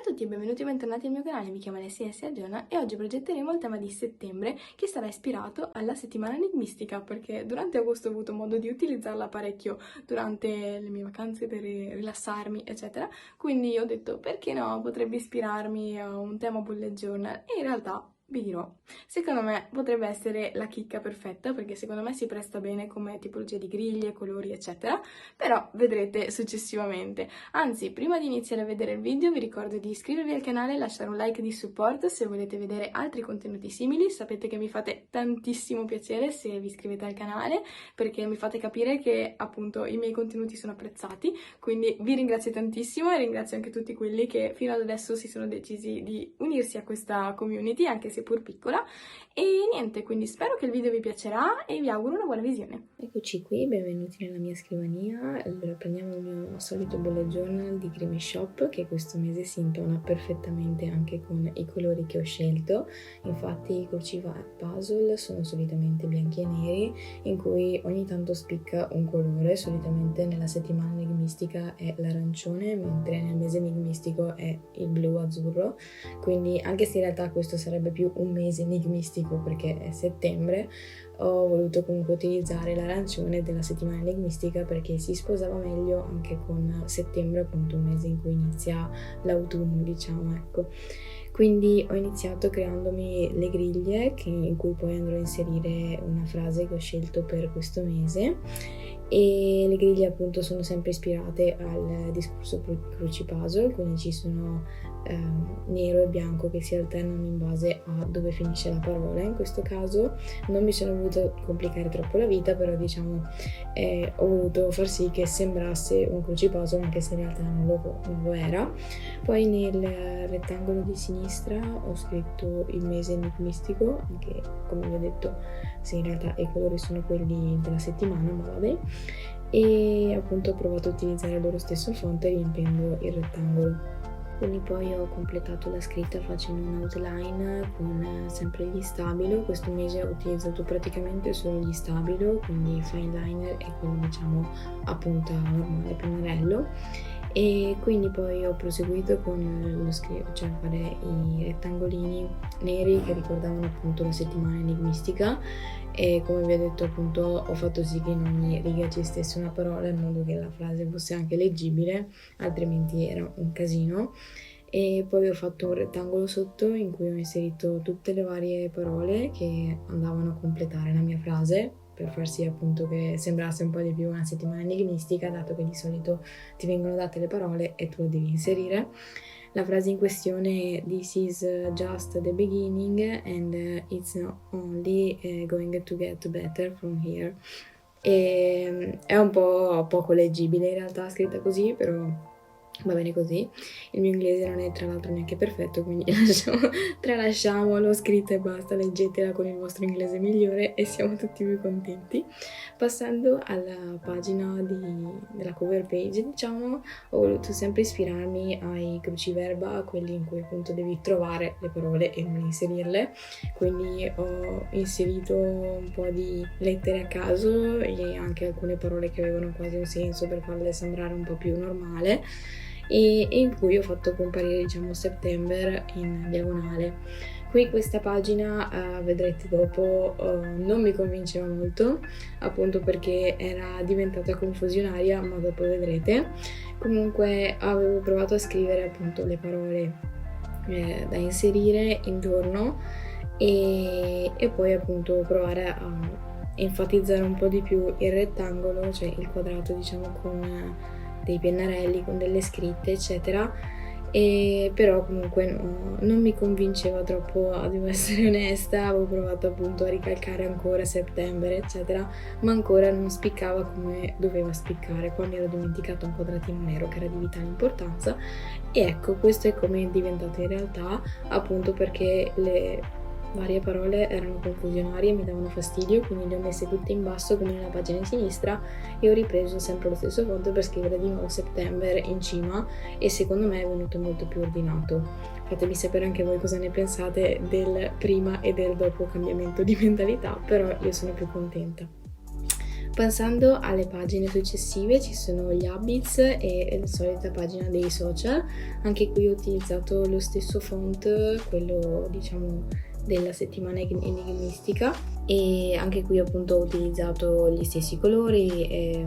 Ciao a tutti e benvenuti o bentornati al mio canale, mi chiamo Alessia e si aggiorna e oggi progetteremo il tema di settembre che sarà ispirato alla settimana enigmistica perché durante agosto ho avuto modo di utilizzarla parecchio durante le mie vacanze per rilassarmi eccetera, quindi ho detto perché no, potrebbe ispirarmi a un tema bullet journal e in realtà vi dirò, secondo me potrebbe essere la chicca perfetta perché secondo me si presta bene come tipologia di griglie, colori eccetera, però vedrete successivamente. Anzi, prima di iniziare a vedere il video vi ricordo di iscrivervi al canale e lasciare un like di supporto se volete vedere altri contenuti simili. Sapete che mi fate tantissimo piacere se vi iscrivete al canale perché mi fate capire che appunto i miei contenuti sono apprezzati, quindi vi ringrazio tantissimo e ringrazio anche tutti quelli che fino ad adesso si sono decisi di unirsi a questa community, anche seppur piccola. E niente, quindi spero che il video vi piacerà e vi auguro una buona visione. Eccoci qui, benvenuti nella mia scrivania. Allora prendiamo il mio solito bullet journal di Creamy Shop che questo mese si intona perfettamente anche con i colori che ho scelto. Infatti i cursiva puzzle sono solitamente bianchi e neri in cui ogni tanto spicca un colore, solitamente nella settimana enigmistica è l'arancione mentre nel mese enigmistico è il blu azzurro, quindi anche se in realtà questo sarebbe più un mese enigmistico perché è settembre, ho voluto comunque utilizzare l'arancione della settimana enigmistica perché si sposava meglio anche con settembre, appunto un mese in cui inizia l'autunno, diciamo, ecco. Quindi ho iniziato creandomi le griglie in cui poi andrò a inserire una frase che ho scelto per questo mese, e le griglie appunto sono sempre ispirate al discorso cruci puzzle, quindi ci sono nero e bianco che si alternano in base a dove finisce la parola. In questo caso non mi sono voluta complicare troppo la vita, però diciamo ho voluto far sì che sembrasse un cruci puzzle anche se in realtà non lo era. Poi nel rettangolo di sinistra ho scritto il mese enigmistico, anche come vi ho detto se in realtà i colori sono quelli della settimana, ma vabbè, e appunto ho provato a utilizzare lo stesso font riempendo il rettangolo. Quindi poi ho completato la scritta facendo un outline con sempre gli stabilo. Questo mese ho utilizzato praticamente solo gli stabilo, quindi fine liner e quello diciamo a punta normale, pennarello. E quindi poi ho proseguito con cioè fare i rettangolini neri che ricordavano appunto la settimana enigmistica, e come vi ho detto appunto ho fatto sì che in ogni riga ci stesse una parola in modo che la frase fosse anche leggibile, altrimenti era un casino. E poi ho fatto un rettangolo sotto in cui ho inserito tutte le varie parole che andavano a completare la mia frase, per far sì appunto che sembrasse un po' di più una settimana enigmistica, dato che di solito ti vengono date le parole e tu le devi inserire. La frase in questione è "This is just the beginning and it's not only going to get better from here". E è un po' poco leggibile in realtà scritta così, però va bene così. Il mio inglese non è tra l'altro neanche perfetto, quindi tralasciamolo, scritto e basta, leggetela con il vostro inglese migliore e siamo tutti più contenti. Passando alla pagina della cover page, diciamo, ho voluto sempre ispirarmi ai cruciverba, quelli in cui appunto devi trovare le parole e non inserirle, quindi ho inserito un po' di lettere a caso e anche alcune parole che avevano quasi un senso per farle sembrare un po' più normale, e in cui ho fatto comparire diciamo September in diagonale. Qui questa pagina vedrete dopo non mi convinceva molto, appunto perché era diventata confusionaria, ma dopo vedrete. Comunque avevo provato a scrivere appunto le parole da inserire intorno e poi appunto provare a enfatizzare un po' di più il rettangolo, cioè il quadrato diciamo con dei pennarelli, con delle scritte eccetera, e però comunque non mi convinceva troppo, devo essere onesta. Avevo provato appunto a ricalcare ancora settembre eccetera, ma ancora non spiccava come doveva spiccare. Poi mi ero dimenticato un quadratino nero che era di vitale importanza, e ecco questo è come è diventato in realtà, appunto perché le varie parole erano confusionarie e mi davano fastidio, quindi le ho messe tutte in basso come nella pagina in sinistra e ho ripreso sempre lo stesso font per scrivere di nuovo September in cima, e secondo me è venuto molto più ordinato. Fatemi sapere anche voi cosa ne pensate del prima e del dopo cambiamento di mentalità, però io sono più contenta. Passando alle pagine successive ci sono gli habits e la solita pagina dei social. Anche qui ho utilizzato lo stesso font, quello diciamo della settimana enigmistica, e anche qui appunto ho utilizzato gli stessi colori e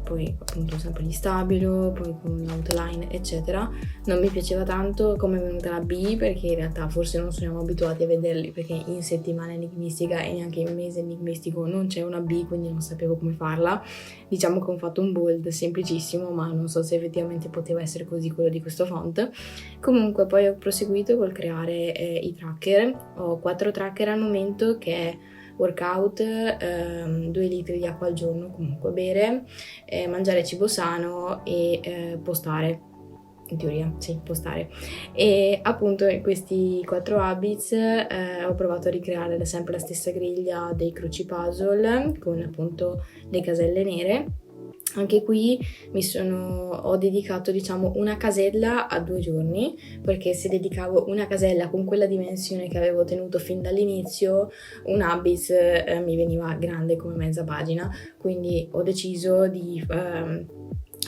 poi appunto sempre gli stabilo, poi con l'outline eccetera. Non mi piaceva tanto come è venuta la B, perché in realtà forse non siamo abituati a vederli, perché in settimana enigmistica e neanche in mese enigmistico non c'è una B, quindi non sapevo come farla. Diciamo che ho fatto un bold semplicissimo, ma non so se effettivamente poteva essere così quello di questo font. Comunque poi ho proseguito col creare i tracker. Ho 4 tracker al momento, che è workout, 2 litri di acqua al giorno, comunque bere, mangiare cibo sano e postare. In teoria, sì, postare. E appunto in questi 4 habits ho provato a ricreare sempre la stessa griglia dei cruci puzzle con appunto le caselle nere. Anche qui ho dedicato diciamo una casella a 2 giorni, perché se dedicavo una casella con quella dimensione che avevo tenuto fin dall'inizio, un habit mi veniva grande come mezza pagina, quindi ho deciso di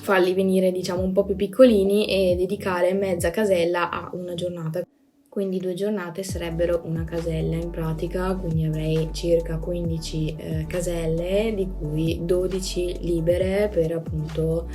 farli venire diciamo un po' più piccolini e dedicare mezza casella a una giornata. Quindi 2 giornate sarebbero una casella in pratica, quindi avrei circa 15 caselle, di cui 12 libere per appunto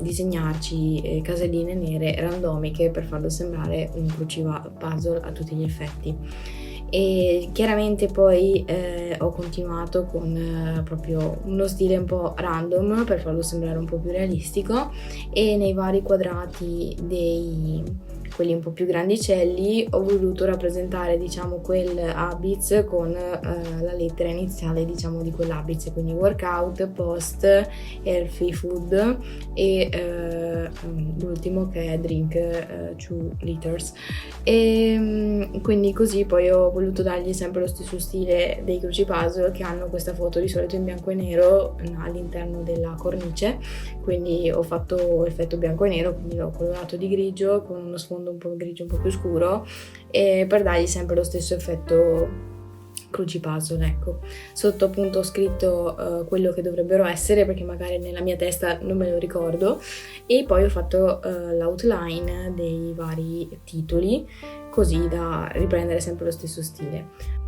disegnarci caselline nere randomiche per farlo sembrare un puzzle a tutti gli effetti. E chiaramente poi ho continuato con proprio uno stile un po' random per farlo sembrare un po' più realistico, e nei vari quadrati quelli un po' più grandicelli ho voluto rappresentare diciamo quel habits con la lettera iniziale diciamo di quell'habits, quindi workout, post, healthy food e l'ultimo che è drink 2 liters. E quindi così poi ho voluto dargli sempre lo stesso stile dei cruci puzzle, che hanno questa foto di solito in bianco e nero all'interno della cornice, quindi ho fatto effetto bianco e nero, quindi l'ho colorato di grigio con uno sfondo un po' grigio un po' più scuro, e per dargli sempre lo stesso effetto cruci puzzle, ecco. Sotto appunto ho scritto quello che dovrebbero essere, perché magari nella mia testa non me lo ricordo, e poi ho fatto l'outline dei vari titoli, così da riprendere sempre lo stesso stile.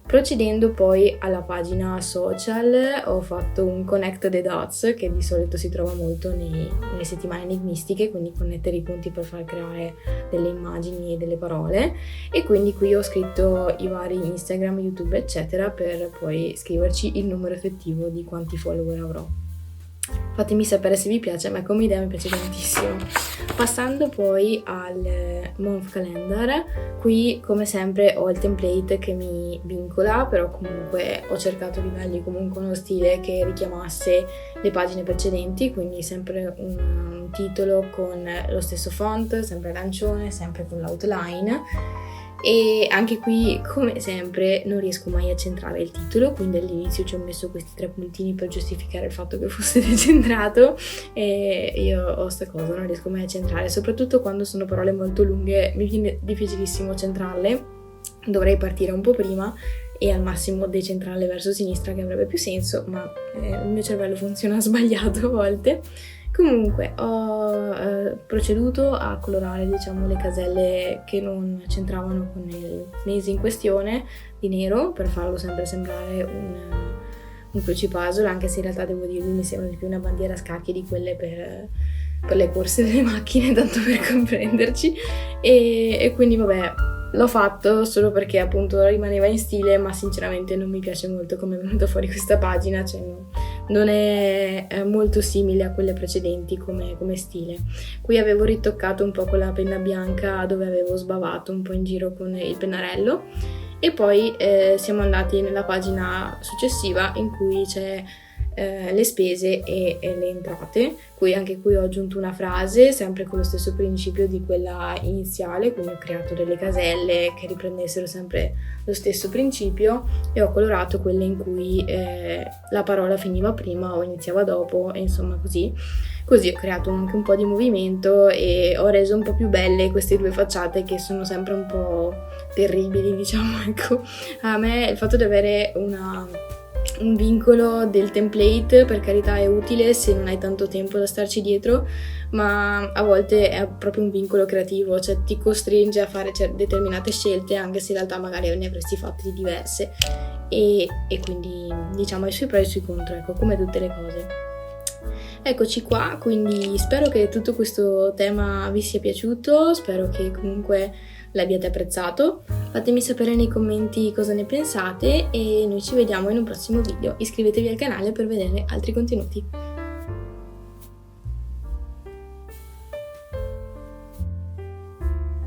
Procedendo poi alla pagina social, ho fatto un connect the dots, che di solito si trova molto nelle settimane enigmistiche, quindi connettere i punti per far creare delle immagini e delle parole, e quindi qui ho scritto i vari Instagram, YouTube eccetera, per poi scriverci il numero effettivo di quanti follower avrò. Fatemi sapere se vi piace, ma come idea mi piace tantissimo. Passando poi al month calendar, qui come sempre ho il template che mi vincola, però comunque ho cercato di dargli comunque uno stile che richiamasse le pagine precedenti, quindi sempre un titolo con lo stesso font, sempre arancione, sempre con l'outline. E anche qui come sempre non riesco mai a centrare il titolo, quindi all'inizio ci ho messo questi 3 puntini per giustificare il fatto che fosse decentrato, e io ho sta cosa, non riesco mai a centrare, soprattutto quando sono parole molto lunghe mi viene difficilissimo centrarle. Dovrei partire un po' prima e al massimo decentrarle verso sinistra, che avrebbe più senso, ma il mio cervello funziona sbagliato a volte. Comunque ho proceduto a colorare diciamo le caselle che non c'entravano con il mese in questione di nero, per farlo sempre sembrare un cruci puzzle, anche se in realtà devo dirvi mi sembra di più una bandiera a scacchi di quelle per le corse delle macchine, tanto per comprenderci, e quindi vabbè, l'ho fatto solo perché appunto rimaneva in stile, ma sinceramente non mi piace molto come è venuta fuori questa pagina, cioè non è molto simile a quelle precedenti come stile. Qui avevo ritoccato un po' con la penna bianca dove avevo sbavato un po' in giro con il pennarello, e poi siamo andati nella pagina successiva in cui c'è le spese e le entrate. Anche qui ho aggiunto una frase, sempre con lo stesso principio di quella iniziale, quindi ho creato delle caselle che riprendessero sempre lo stesso principio e ho colorato quelle in cui la parola finiva prima o iniziava dopo, e insomma così ho creato anche un po' di movimento e ho reso un po' più belle queste due facciate che sono sempre un po' terribili, diciamo. Ecco, a me il fatto di avere un vincolo del template, per carità, è utile se non hai tanto tempo da starci dietro, ma a volte è proprio un vincolo creativo, cioè ti costringe a fare determinate scelte anche se in realtà magari ne avresti fatte di diverse, e quindi diciamo i suoi pro e i suoi contro, ecco, come tutte le cose. Eccoci qua, quindi spero che tutto questo tema vi sia piaciuto, spero che comunque l'abbiate apprezzato. Fatemi sapere nei commenti cosa ne pensate e noi ci vediamo in un prossimo video. Iscrivetevi al canale per vedere altri contenuti.